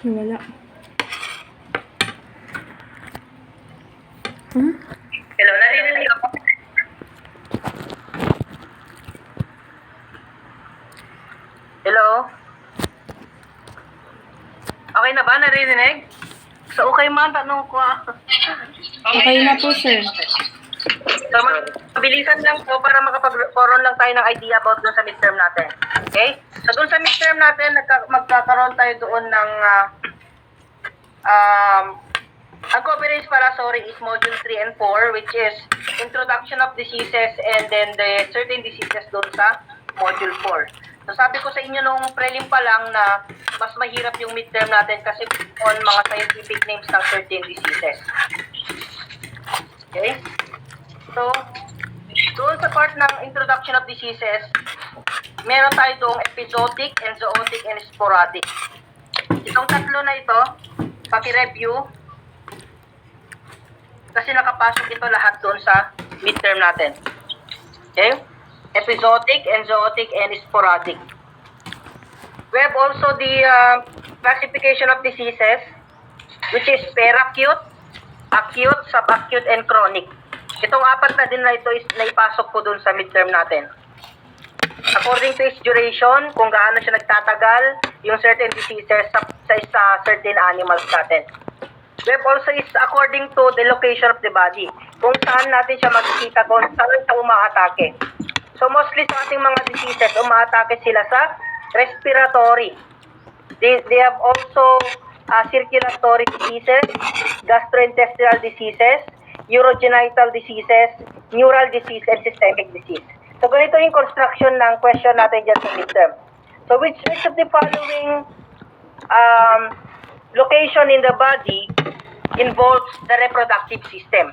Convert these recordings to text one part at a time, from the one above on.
Wala. Hmm? Hello, narinig ako. Hello? Okay na ba? Narinig? So, okay man, tanong ko Okay na po, sir. So, mabilisan lang po para makapag-foron lang tayo ng idea about dun sa midterm natin. Okay? So, dun sa midterm natin, magkakaroon tayo doon ng ang coverage para, is module 3 and 4, which is introduction of diseases and then the certain diseases doon sa module 4. So, sabi ko sa inyo nung prelim pa lang na mas mahirap yung midterm natin kasi on mga scientific names ng certain diseases. Okay? So, doon sa part ng introduction of diseases, meron tayo doong episodic, enzootic, and sporadic. Itong tatlo na ito, paki-review, kasi nakapasok ito lahat doon sa midterm natin. Okay? Episodic, enzootic, and sporadic. We have also the classification of diseases, which is peracute, acute, subacute, and chronic. Itong apat na din na ito is naipasok po dun sa midterm natin. According to its duration, kung gaano siya nagtatagal, yung certain diseases sa certain animals natin. We have also is according to the location of the body. Kung saan natin siya makikita, kung saan siya umaatake. So mostly sa ating mga diseases, umaatake sila sa respiratory. They have also circulatory diseases, gastrointestinal diseases, urogenital diseases, neural disease, and systemic disease. So ganito yung construction ng question natin dyan sa midterm. So which of the following location in the body involves the reproductive system?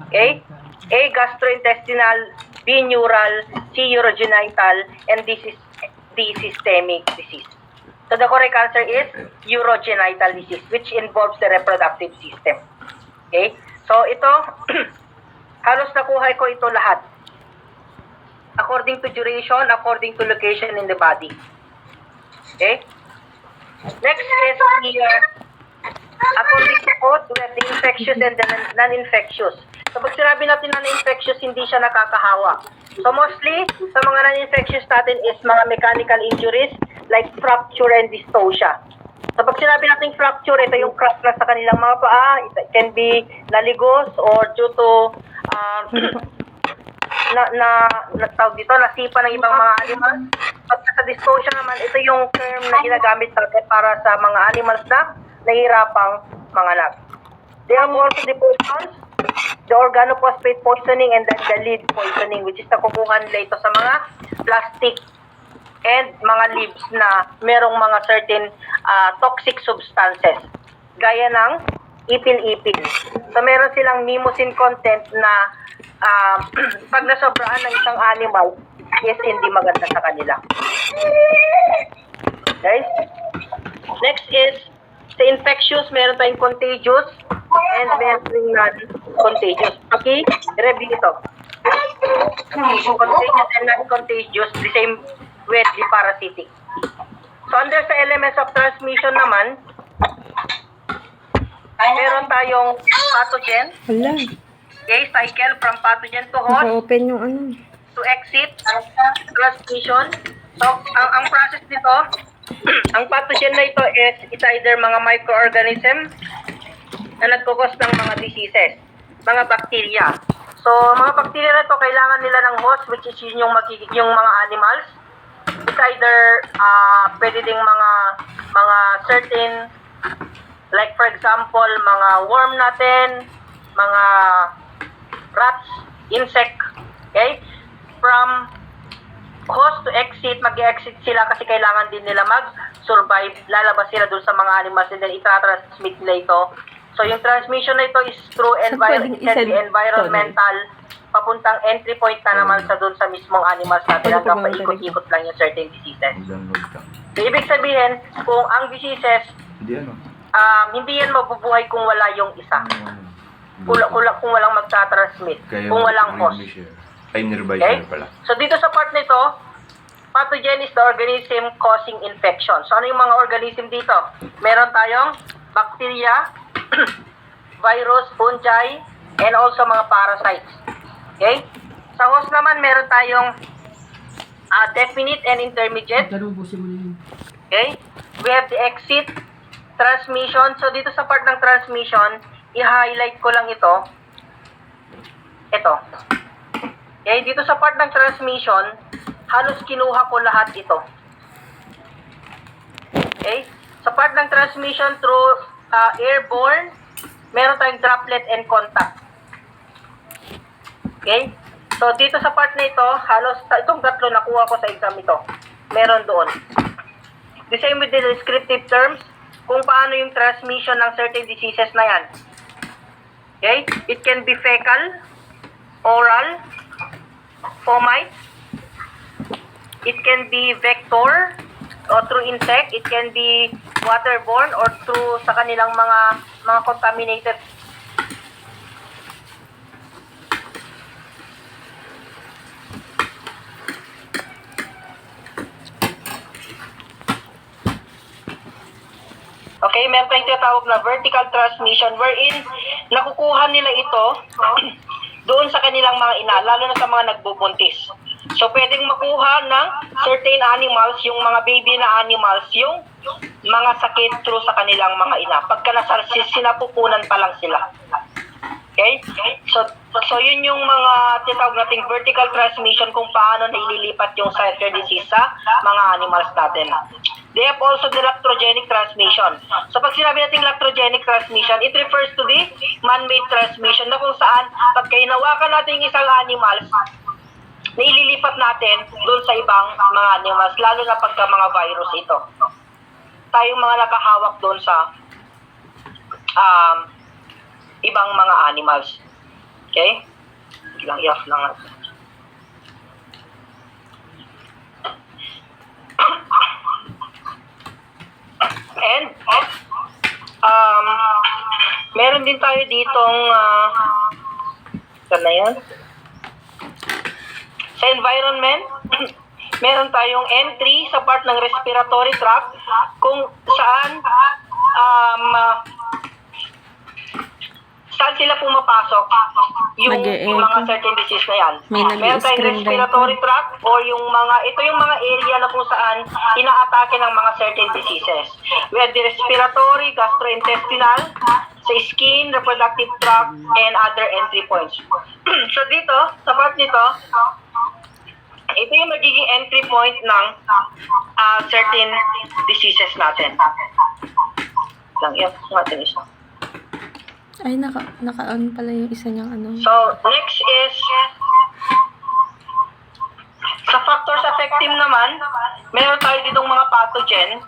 Okay? A, gastrointestinal, B, neural, C, urogenital, and this is the systemic disease. So the correct answer is urogenital disease, which involves the reproductive system. Okay? So ito, halos nakuha ko ito lahat. According to duration, according to location in the body. Okay? Next is the, according to code, we have the infectious and the non-infectious. So pag sinabi natin na infectious, hindi siya nakakahawa. So mostly, sa mga non-infectious natin is mga mechanical injuries like fracture and dystocia. So pag sinabi natin fracture, ito yung crack na sa kanilang mga paa. It can be naligos or due to tawag dito, nasipa ng ibang mga animals. Pag sa dystocia naman, ito yung term na ginagamit natin para sa mga animals na nahihirapang manganak. They have also the poisons, the organophosphate poisoning, and the lead poisoning, which is nakukuha nila ito sa mga plastic and mga leaves na merong mga certain toxic substances, gaya ng ipil-ipil. So meron silang mimosine content na pag nasobraan ng isang animal, is hindi maganda sa kanila. Okay? Next is sa infectious, meron tayong contagious and meron tayong non-contagious. Okay? Review ito. Contagious and non-contagious, the same with the parasitic. So under sa elements of transmission naman, meron tayong pathogen. Wala. Okay, cycle from pathogen to host. Naka-open yung ano. To exit, transmission. So, ang process nito, ang pathogen na ito is it's either mga microorganism na nagkukos ng mga diseases, mga bacteria. So, mga bacteria na ito, kailangan nila ng host, which is yung mga animals. It's either, pwede ding mga certain, like for example, mga worm natin, mga rats, insect, okay? From host to exit, mag-exit sila kasi kailangan din nila mag-survive. Lalabas sila dun sa mga animals and then itra-transmit nila ito. So yung transmission na ito is through environmental, papuntang entry point na naman sa dun sa mismong animals natin hanggang paikot-ikot lang yung certain diseases. So ibig sabihin, kung ang diseases, hindi yan mabubuhay kung wala yung isa. Kung walang magta-transmit, kung walang host. Ay, nearby Okay? pala. So dito sa part nito, Pathogen is the organism causing infection. So ano yung mga organism dito? Meron tayong bacteria, virus, fungi, and also mga parasites. Okay? Sa host naman, meron tayong definite and intermediate. Okay? We have the exit, transmission. So dito sa part ng transmission, i-highlight ko lang ito. Ito. Okay? Dito sa part ng transmission, halos kinuha ko lahat ito. Okay? Sa part ng transmission through airborne, meron tayong droplet and contact. Okay? So, dito sa part na ito, halos itong tatlo nakuha ko sa exam ito. Meron doon. The same with the descriptive terms, kung paano yung transmission ng certain diseases na yan. Okay? It can be fecal, oral, fomite. It can be vector or through insect. It can be waterborne or through sa kanilang mga contaminated. Okay, meron tayong tinatawag na vertical transmission wherein nakukuha nila ito doon sa kanilang mga ina, lalo na sa mga nagbubuntis. So, pwedeng makuha ng certain animals, yung mga baby na animals, yung mga sakit through sa kanilang mga ina. Pagka sinapupunan pa lang sila. Okay? So yun yung mga tinatawag nating vertical transmission kung paano naililipat yung certain disease sa mga animals natin. They have also the lactogenic transmission. So pag sinabi natin lactogenic transmission, it refers to the man-made transmission na kung saan pagka hinawakan natin yung isang animals, naililipat natin doon sa ibang mga animals, lalo na pagka mga virus ito. Tayong mga nakahawak doon sa ibang mga animals. Okay? Ilang i-off lang natin. And, meron din tayo ditong, saan na yan? Sa environment, meron tayong entry sa part ng respiratory tract kung saan saan sila pumapasok yung mga certain disease na yan. Meron tayong respiratory tract or yung mga, ito yung mga area na kung saan inaatake ng mga certain diseases. We have the respiratory, gastrointestinal, sa skin, reproductive tract, and other entry points. So dito, sa part nito, ito yung magiging entry point ng certain diseases natin. Lang yan, natin isa. Ay, naka-on pala yung isa niyang ano. So, next is, sa factors affecting naman, meron tayo ditong mga pathogen,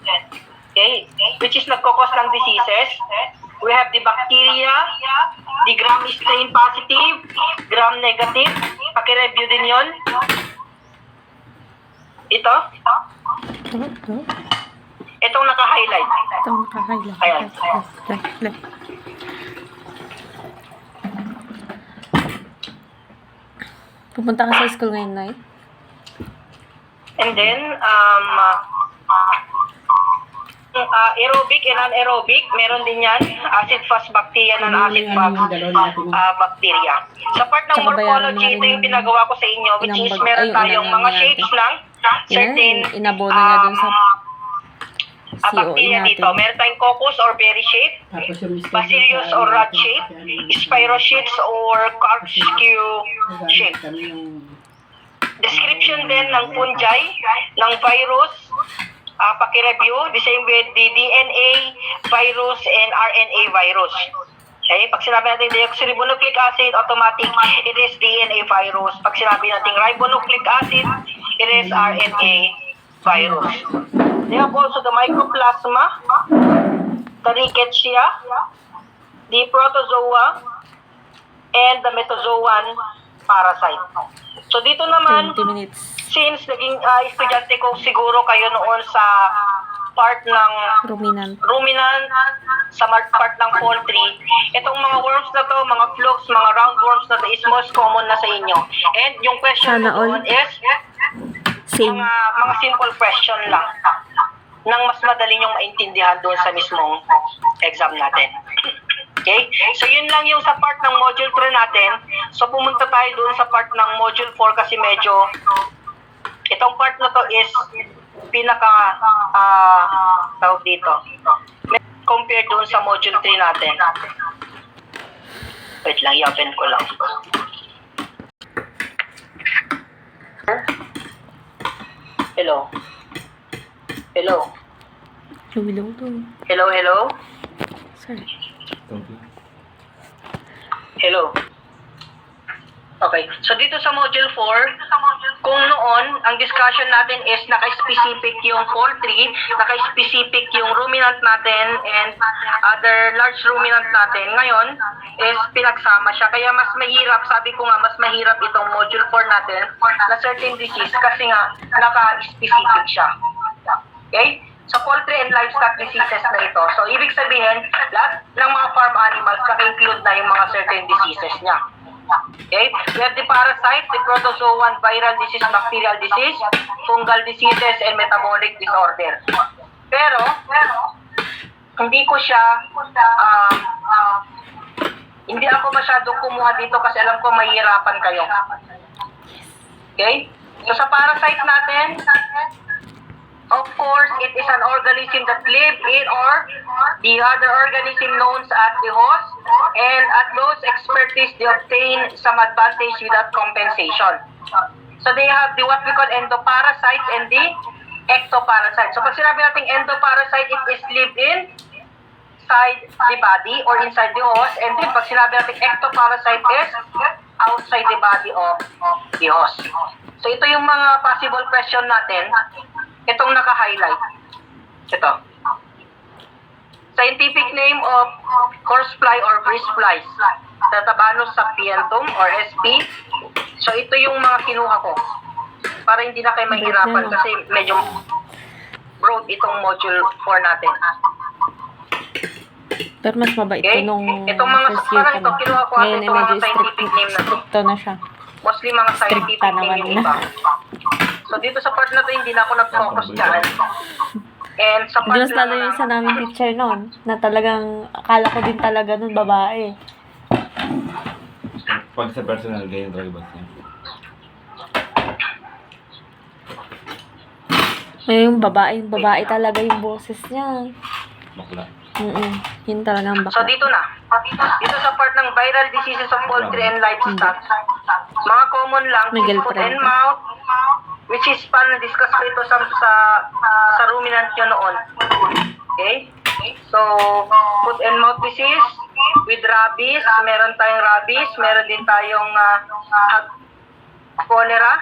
okay, which is nagkakos ng diseases. We have the bacteria, the gram strain positive, gram negative. Paki-review din yun. Ito. Itong naka-highlight. Itong naka-highlight. Ayan. Left. Pupunta ka sa school ngayon, Nay? And then, aerobic and anaerobic, meron din yan. Acid-fast bacteria and acid-fast bacteria. Sa part ng morphology, ito yung pinagawa ko sa inyo, which is meron tayong mga shapes lang, certain inabono niya dun sa bacteria COE dito. Meron tayong coccus or berry shape, bacillus or rod shape, spirochetes or corkscrew shape. Description din ng fungi, ng virus, paki-review, the same with the DNA virus and RNA virus. Okay, pag sinabi natin deoxyribonucleic acid, automatic, it is DNA virus. Pag sinabi natin ribonucleic acid, it is RNA virus. They have also the mycoplasma, the rickettsia, the protozoa, and the metazoan parasite. So dito naman, 20 minutes. since naging estudyante ko siguro kayo noon sa part ng ruminant sa part ng poultry, itong mga worms na to, mga flukes, mga roundworms na to is most common na sa inyo. And yung question Sana ko doon is, Same. Mga simple question lang nang mas madali niyong maintindihan doon sa mismong exam natin. Okay? So, yun lang yung sa part ng module 3 natin. So, pumunta tayo doon sa part ng module 4 kasi medyo itong part na to is pinaka tawag dito compared doon sa module 3 natin. Wait lang, i-open ko lang. Hello? Hello? Lumilong to. Hello, hello? Sorry. Hello? Okay. So, dito sa module 4, kung noon, ang discussion natin is naka-specific yung poultry, naka-specific yung ruminant natin, and other large ruminant natin. Ngayon, is pinagsama siya. Kaya mas mahirap, sabi ko nga, mas mahirap itong module 4 natin na certain disease kasi nga, naka-specific siya. Okay? So, poultry and livestock diseases na ito. So, ibig sabihin, lahat ng mga farm animals, naka-include na yung mga certain diseases niya. Okay? We have the parasite, the protozoan, viral disease, bacterial disease, fungal diseases, and metabolic disorder. Pero, hindi ko siya, hindi ako masyadong kumuha dito kasi alam ko mahihirapan kayo. Okay? So, sa parasite natin, of course, it is an organism that live in or the other organism known as the host, and at those expertise they obtain some advantage without compensation. So they have the what we call endoparasite and the ectoparasite. So pag sinabi natin endoparasite, it is live inside the body or inside the host, and then pag sinabi natin ectoparasite is outside the body of the host. So ito yung mga possible question natin. Itong naka-highlight. Ito. Scientific name of horsefly or greaseflies. Tatabanus sapientum or SP. So, ito yung mga kinuha ko. Para hindi na kayo mahirapan kasi medyo broad itong module 4 natin. Pero mas mabait Okay? ito nung Itong mga first year parang pa ito, na. kinuha ko Ngayon itong mga medyo scientific name na to. stricto na siya. Mostly mga scientific Stricta name naman yung na. iba. So, dito sa part na to, hindi na ako nag-focus dyan. And sa part Diyos na lalo yung isa namin teacher noon, na talagang, akala ko din talaga nun babae. Pag sa personal, ganyan talaga ba siya? Yung babae talaga yung boses niya. Bakla. Yun talagang So, bakla. dito na. Dito sa part ng viral diseases of poultry and livestock, mga common lang, May foot girlfriend and ka? mouth, which is pan-discuss ko ito sa ruminant nyo noon. Okay? So, foot and mouth disease with rabies, meron tayong rabies, meron din tayong cholera.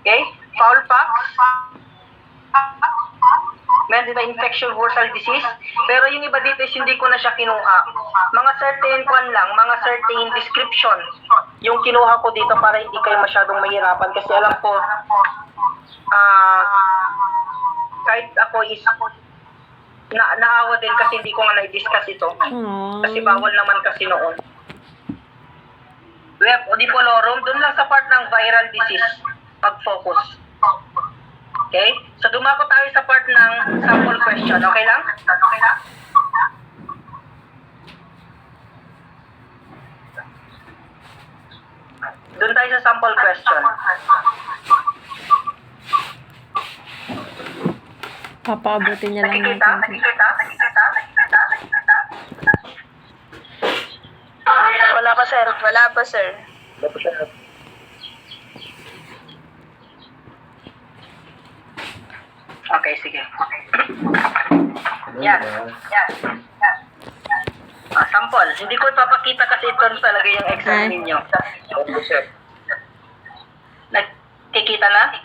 Okay? Fowl pox. Meron din tayong infection bursal disease. Pero yung iba dito is hindi ko na siya kinuha. Mga certain mga certain description yung kinuha ko dito para hindi kayo masyadong mahirapan. Kasi alam ko, kahit ako is naawa din kasi hindi ko nga na-discuss ito. Kasi bawal naman kasi noon. We have Odipolorum, dun lang sa part ng viral disease, mag-focus. Okay? So, dumako tayo sa part ng sample question. Okay lang? Okay lang? Doon tayo sa sample question. Papaabutin niya lang Nakikita? natin. Wala pa, sir. Wala pa, sir. Okay, sige. Yan. Sample. Hindi ko ipapakita kasi ito talaga yung exam Ay. ninyo. Nakikita na?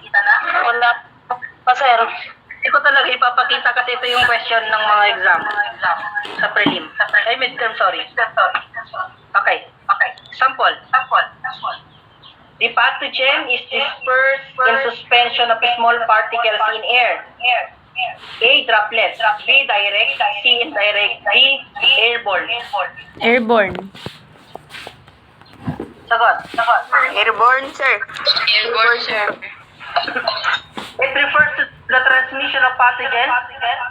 Wala pa, sir. Hindi ko talaga ipapakita kasi ito yung question ng mga exam. Sa prelim. Ay, midterm, sorry. Okay. Sample. The pathogen is dispersed in suspension of small particles in air. A. Droplets. B. Direct. C. Indirect. D. Airborne. Airborne. Sagot. Airborne, sir. Airborne, sir. It refers to the transmission of pathogens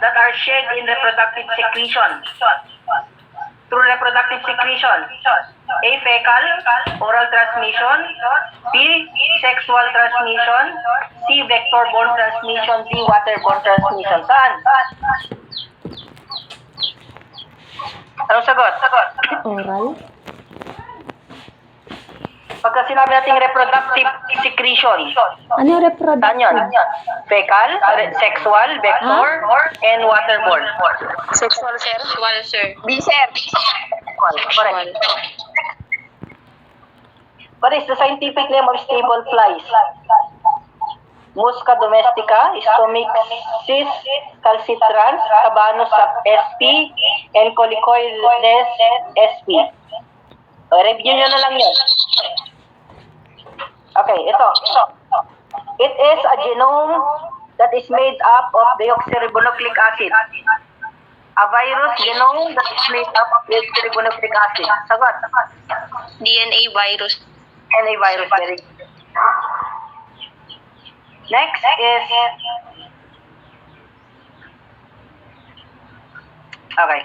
that are shed in reproductive secretion. Through reproductive secretion. A. Fecal, oral transmission. B. Sexual transmission. C. Vector-borne transmission. D. Waterborne transmission. Saan? Anong sagot? Oral? Pagka sinabi natin reproductive secretion, Ano yung reproductive? saan yun? Fecal, sexual, vector, and waterborne. Sexual, sir. B, sir. Correct. What is the scientific name of stable flies? Musca domestica, Stomyxis calcitrans, Cabanos sp, and Colicoides sp. Review nyo na lang yun. Okay, ito. It is a genome that is made up of deoxyribonucleic acid. A virus genome that is made up of deoxyribonucleic acid. Sagot. DNA virus. DNA virus. Very good. Next is... Okay.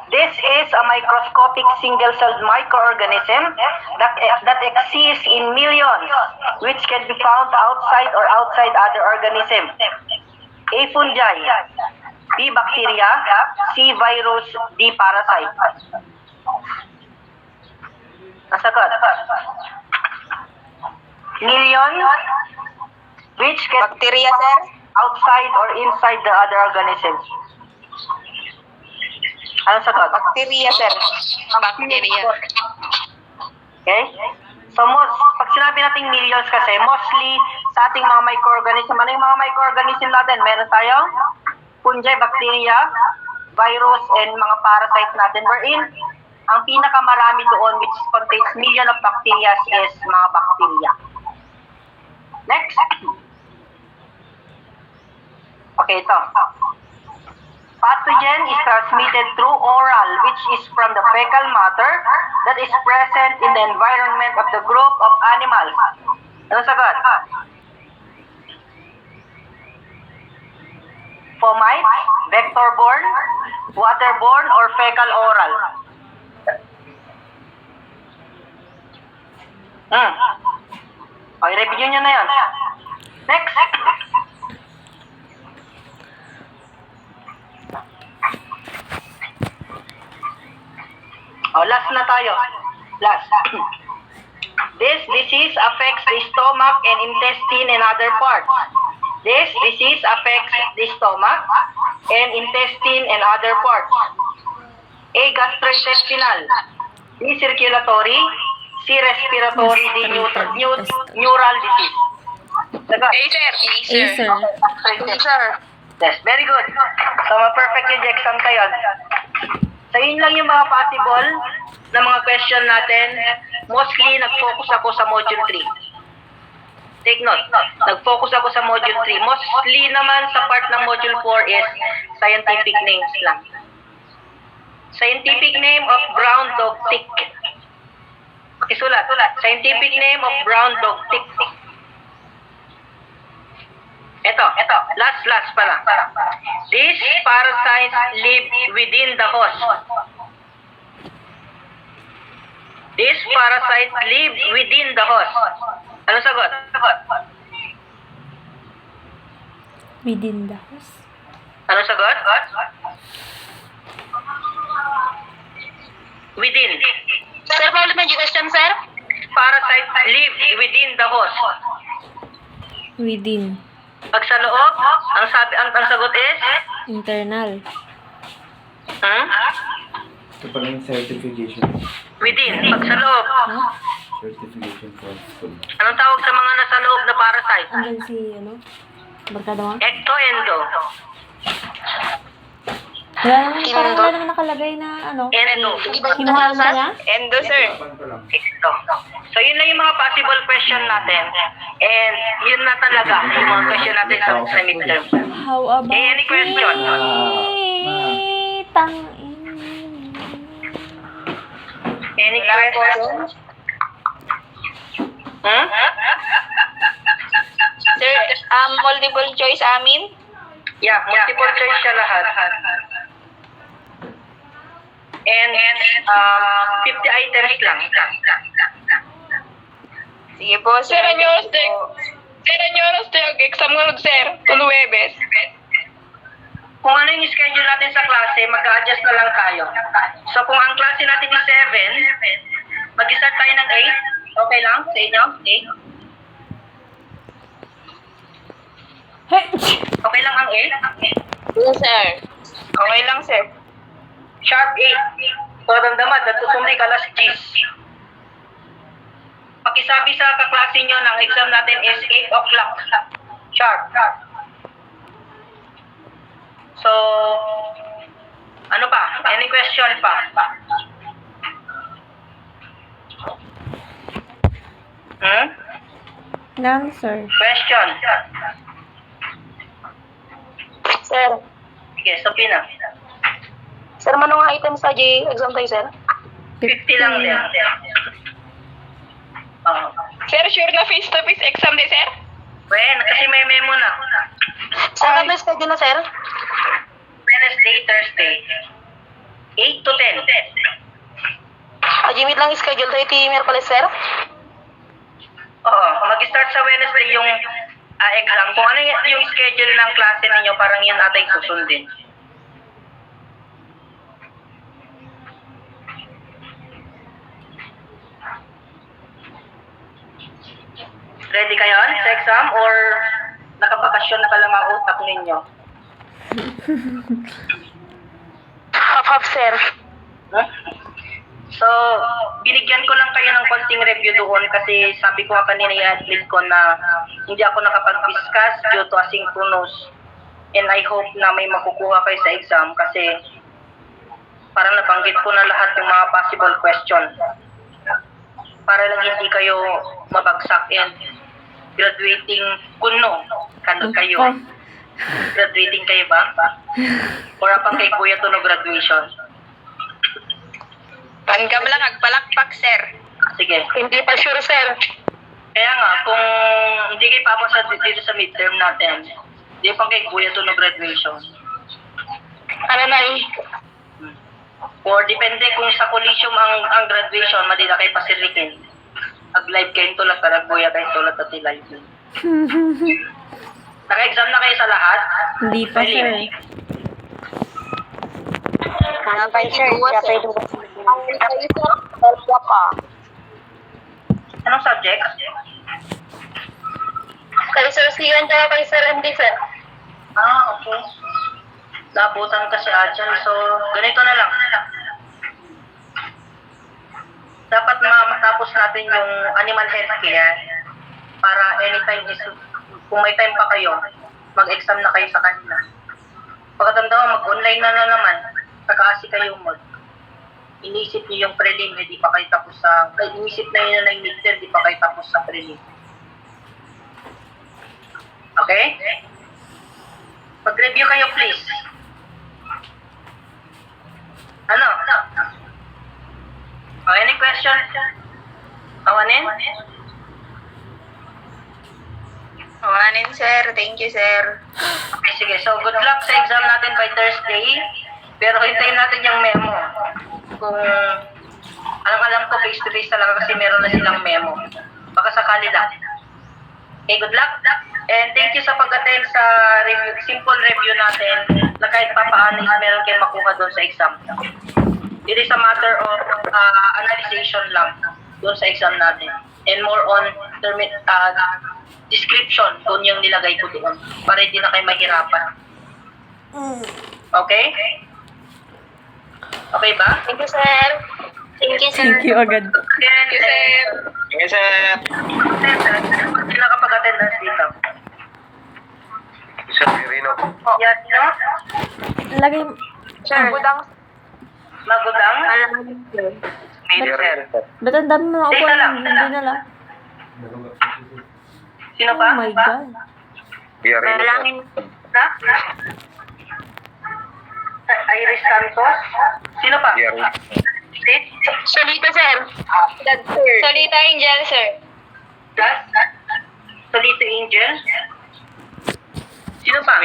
This is a microscopic single-celled microorganism that exists in millions, which can be found outside or outside other organisms. A. Fungi. B. Bacteria. C. Virus. D. Parasite. Nasagot. Million, which can Bacteria, sir. outside or inside the other organisms. Ano sagot? Bacteria, sir. Bacteria. Okay? So, pag sinabi natin millions kasi, mostly sa ating mga microorganism, ano yung mga microorganism natin? Meron tayong fungi, bacteria, virus, and mga parasites natin. Wherein, ang pinakamarami doon, which contains million of bacteria, is mga bacteria. Next. Okay, ito. Pathogen is transmitted through oral, which is from the fecal matter that is present in the environment of the group of animals. Ano sagot? Fomites, vector-borne, waterborne, or fecal-oral? Okay, review nyo na yan. Next. Last na tayo. Last. This disease affects the stomach and intestine and other parts. This disease affects the stomach and intestine and other parts. A. Gastrointestinal. B. Circulatory. C. Respiratory. D. Neural disease. Sagot. A, sir. A, sir. A, sir. Yes, very good. So, ma-perfect yung exam kayo. So, yun lang yung mga possible na mga question natin. Mostly, nag-focus ako sa Module 3. Take note, nag-focus ako sa Module 3. Mostly naman sa part ng Module 4 is scientific names lang. Scientific name of brown dog tick. Isulat. Scientific name of brown dog tick. Ito, last pala. These parasites live within the host. These parasites live within the host. Ano sagot? Within the house. Ano sagot? Within. Sir, paulit mo yung question, sir? Parasites live within the host. Within. Pag sa loob, ang sagot is? Internal. Ito pala yung certification. Within. Pag sa loob. Certification for school. Anong tawag sa mga nasa loob na parasite? Andyan si, barkada mo? Ecto, endo. Parang wala naman nakalagay na, Endo. kinuha mo niya? Endo, sir. Ecto. So, yun na yung mga possible question natin. And, yun na talaga yung mga question natin sa midterm. How about Any question? Any question? Sir, multiple choice amin? Yeah, multiple choice siya lahat. And 50 items lang. Sige po, sir. Sir, ano oras tayo? Exam nga sir. Tulwebes. Kung ano yung schedule natin sa klase, mag-adjust na lang tayo. So kung ang klase natin is 7, mag-start tayo ng 8. Okay lang sa inyo? 8? Hey! Okay lang ang 8? Yes, sir. Okay lang, sir. Sharp 8. So damdaman, natusundi ka alas 10. Pakisabi sa kaklase nyo ng exam natin is 8 o'clock. Sharp. So, ano pa? Any question pa? None, sir. Question? Sir. Sige, Sophina. Sir, manong item sa J exam tayo, sir? 50 lang din. Sir, sure na face-to-face exam din, sir? When? Kasi may memo na. Sir, ano yung schedule na, sir? Wednesday, Thursday. 8 to 10. Jimit lang yung schedule tayo, Merkulis, sir? Oo, mag-start sa Wednesday yung exam. Kung ano yung schedule ng klase ninyo, parang yan atay susundin. Ready kayo sa exam or nakabakasyon pa lang ang utak ninyo? Half, sir. Huh? So, binigyan ko lang kayo ng konting review doon kasi sabi ko nga kanina i-admit ko na hindi ako nakapag-discuss due to asynchronous and I hope na may makukuha kayo sa exam kasi parang nabanggit ko na lahat yung mga possible question para lang hindi kayo mabagsak and graduating kuno kayo. Graduating kayo ba? Or pang kay Kuya to no graduation? Tanggap lang, agpalakpak, sir. Sige. Hindi pa sure, sir. Kaya nga, kung hindi kayo papasa dito sa midterm natin, hindi pang kay Kuya to no graduation. Ano na eh? Or depende kung sa collegium ang graduation, madila kayo pasirikin. Ag-live kayo tulad, karagbuya kayo tulad at live. Naka-exam na kayo sa lahat? Hindi pa, sir. Kapay, sir. Anong subject? Kay Sir Sian, tsaka kay Sir Andy, sir. Okay. Nabutan kasi Ajal, so ganito na lang. Dapat matapos natin yung animal healthcare para anytime kung may time pa kayo, mag-exam na kayo sa kanila. Pagkatanda mag-online na naman, kakaasi kayo inisip niyo yung prelim, di pa kayo tapos sa, inisip na yun na yung midterm, di pa kayo tapos sa prelim. Okay? Mag-review kayo please. Ano? Any question? Kawanin? Kawanin, sir. Thank you, sir. Okay, sige. So, good luck sa exam natin by Thursday. Pero hintayin natin yung memo. Kung alam ko face-to-face talaga kasi meron na silang memo. Baka sakali lang. Okay, good luck. And thank you sa pag-attend sa simple review natin na kahit pa paano meron kayong makuha doon sa exam. It is a matter of analyzation lang doon sa exam natin. And more on description, doon yung nilagay ko doon. Para hindi na kayo mahirapan. Okay? Okay ba? Thank you, sir. Thank you, sir. Thank you agad. Thank you, sir. Yes, sir. Hindi nakapag-attendance dito. Sir Pirino. Yan, no? Lagay, Sir. Budang. Magudang? Maybe, sir. ba't ang dami mga upuan Teka lang. hindi na lang? Sino Oh pa? my God. Dalangin. Na? Iris Santos? Sino pa? Sid? Solita, sir. Solita Angel, sir. Plus? Solito Angel? Sino pa?